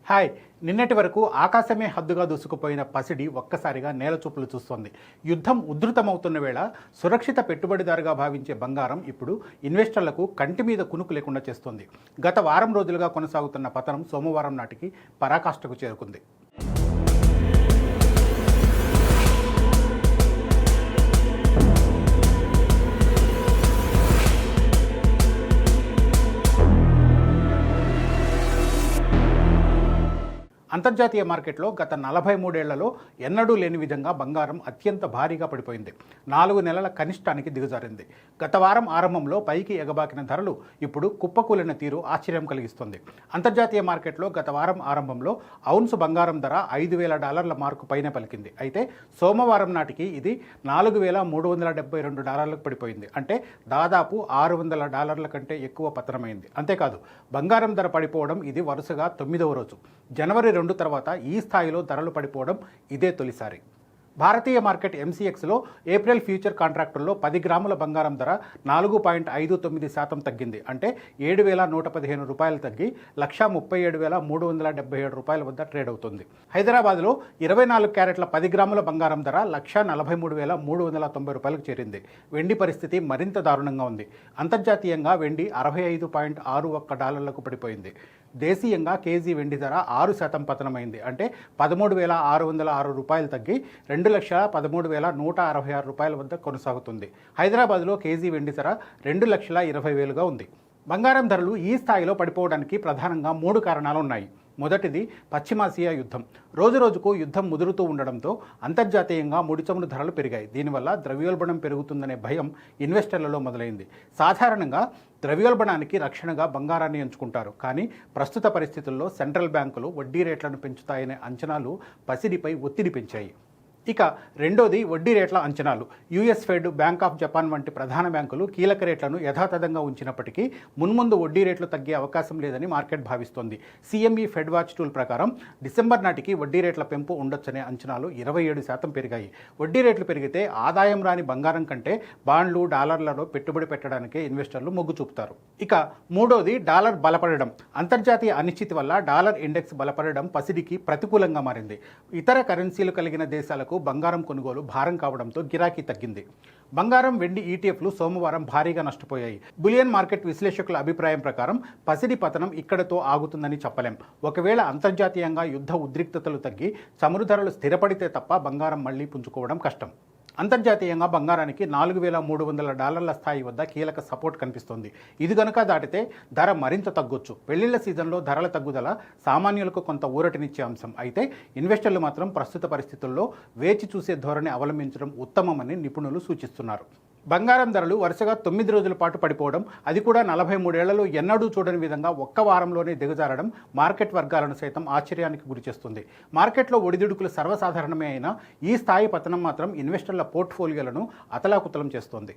Hi. నిన్నటి వరకు ఆకాశమే హద్దుగా దూసుకుపోయిన పసిడి ఒక్కసారిగా నేలచూపులు చూస్తోంది. యుద్ధం ఉధృతమవుతున్న వేళ సురక్షిత పెట్టుబడిదారుగా భావించే బంగారం ఇప్పుడు ఇన్వెస్టర్లకు కంటి మీద కునుకు లేకుండా చేస్తోంది. గత వారం రోజులుగా కొనసాగుతున్న పతనం సోమవారం నాటికి పరాకాష్ఠకు చేరుకుంది. అంతర్జాతీయ మార్కెట్లో గత 43 ఏళ్లలో ఎన్నడూ లేని విధంగా బంగారం అత్యంత భారీగా పడిపోయింది. 4 నెలల కనిష్టానికి దిగజారింది. గత వారం ఆరంభంలో పైకి ఎగబాకిన ధరలు ఇప్పుడు కుప్పకూలిన తీరు ఆశ్చర్యం కలిగిస్తుంది. అంతర్జాతీయ మార్కెట్లో గత వారం ఆరంభంలో ఔన్సు బంగారం ధర $5,000 మార్కు పైన పలికింది. అయితే సోమవారం నాటికి ఇది $4,372 పడిపోయింది. అంటే దాదాపు $600 కంటే ఎక్కువ పతనమైంది. అంతేకాదు, బంగారం ధర పడిపోవడం ఇది వరుసగా 9వ రోజు. జనవరి 2 తర్వాత ఈ స్థాయిలో ధరలు పడిపోవడం ఇదే తొలిసారి. భారతీయ మార్కెట్ MCXలో ఏప్రిల్ ఫ్యూచర్ కాంట్రాక్టుల్లో 10 గ్రాముల బంగారం ధర 4.59% తగ్గింది. అంటే $7,115 తగ్గి $137,377 వద్ద ట్రేడ్ అవుతుంది. హైదరాబాద్లో 24 క్యారెట్ల 10 గ్రాముల బంగారం ధర $143,390 చేరింది. వెండి పరిస్థితి మరింత దారుణంగా ఉంది. అంతర్జాతీయంగా వెండి $65.61 పడిపోయింది. దేశీయంగా కేజీ వెండి ధర 6% పతనమైంది. అంటే $13,606 తగ్గి $2,13,166 వద్ద కొనసాగుతుంది. హైదరాబాద్లో కేజీ వెండి ధర $2,20,000గా ఉంది. బంగారం ధరలు ఈ స్థాయిలో పడిపోవడానికి ప్రధానంగా 3 కారణాలు ఉన్నాయి. మొదటిది పశ్చిమాసియా యుద్ధం. రోజురోజుకు యుద్ధం ముదురుతూ ఉండడంతో అంతర్జాతీయంగా ముడి చమురు ధరలు పెరిగాయి. దీనివల్ల ద్రవ్యోల్బణం పెరుగుతుందనే భయం ఇన్వెస్టర్లలో మొదలైంది. సాధారణంగా ద్రవ్యోల్బణానికి రక్షణగా బంగారాన్ని ఎంచుకుంటారు. కానీ ప్రస్తుత పరిస్థితుల్లో సెంట్రల్ బ్యాంకులు వడ్డీ రేట్లను పెంచుతాయనే అంచనాలు పసిడిపై ఒత్తిడి పెంచాయి. ఇక రెండోది వడ్డీ రేట్ల అంచనాలు. US fed, bank of Japan వంటి ప్రధాన బ్యాంకులు కీలక రేట్లను యథాతథంగా ఉంచినప్పటికీ మున్ముందు వడ్డీ రేట్లు తగ్గే అవకాశం లేదని మార్కెట్ భావిస్తోంది. CME ఫెడ్ వాచ్ టూల్ ప్రకారం డిసెంబర్ నాటికి వడ్డీ రేట్ల పెంపు ఉండొచ్చనే అంచనాలు 27% పెరిగాయి. వడ్డీ రేట్లు పెరిగితే ఆదాయం రాని బంగారం కంటే బాండ్లు, డాలర్లలో పెట్టుబడి పెట్టడానికే ఇన్వెస్టర్లు మొగ్గు చూపుతారు. ఇక మూడోది డాలర్ బలపడడం. అంతర్జాతీయ అనిశ్చితి వల్ల డాలర్ ఇండెక్స్ బలపడడం పసిడికి ప్రతికూలంగా మారింది. ఇతర కరెన్సీలు కలిగిన దేశాలకు బంగారం కొనుగోలు భారం కావడంతో గిరాకీ తగ్గింది. బంగారం, వెండి ETFలు సోమవారం భారీగా నష్టపోయాయి. బులియన్ మార్కెట్ విశ్లేషకుల అభిప్రాయం ప్రకారం పసిడి పతనం ఇక్కడతో ఆగుతుందని చెప్పలేం. ఒకవేళ అంతర్జాతీయంగా యుద్ధ ఉద్రిక్తతలు తగ్గి చమురు ధరలు స్థిరపడితే తప్ప బంగారం మళ్లీ పుంజుకోవడం కష్టం. అంతర్జాతీయంగా బంగారానికి $4,300 స్థాయి వద్ద కీలక సపోర్ట్ కనిపిస్తోంది. ఇది గనుక దాటితే ధర మరింత తగ్గొచ్చు. పెళ్లిళ్ల సీజన్లో ధరల తగ్గుదల సామాన్యులకు కొంత ఊరటనిచ్చే అంశం. అయితే ఇన్వెస్టర్లు మాత్రం ప్రస్తుత పరిస్థితుల్లో వేచి చూసే ధోరణి అవలంబించడం ఉత్తమమని నిపుణులు సూచిస్తున్నారు. బంగారం ధరలు వరుసగా 9 రోజుల పాటు పడిపోవడం, అది కూడా 43 ఏళ్లలో ఎన్నడూ చూడని విధంగా ఒక్క వారంలోనే దిగజారడం మార్కెట్ వర్గాలను సైతం ఆశ్చర్యానికి గురిచేస్తుంది. మార్కెట్లో ఒడిదుడుకులు సర్వసాధారణమే అయినా ఈ స్థాయి పతనం మాత్రం ఇన్వెస్టర్ల పోర్ట్ఫోలియోలను అతలాకుతలం చేస్తోంది.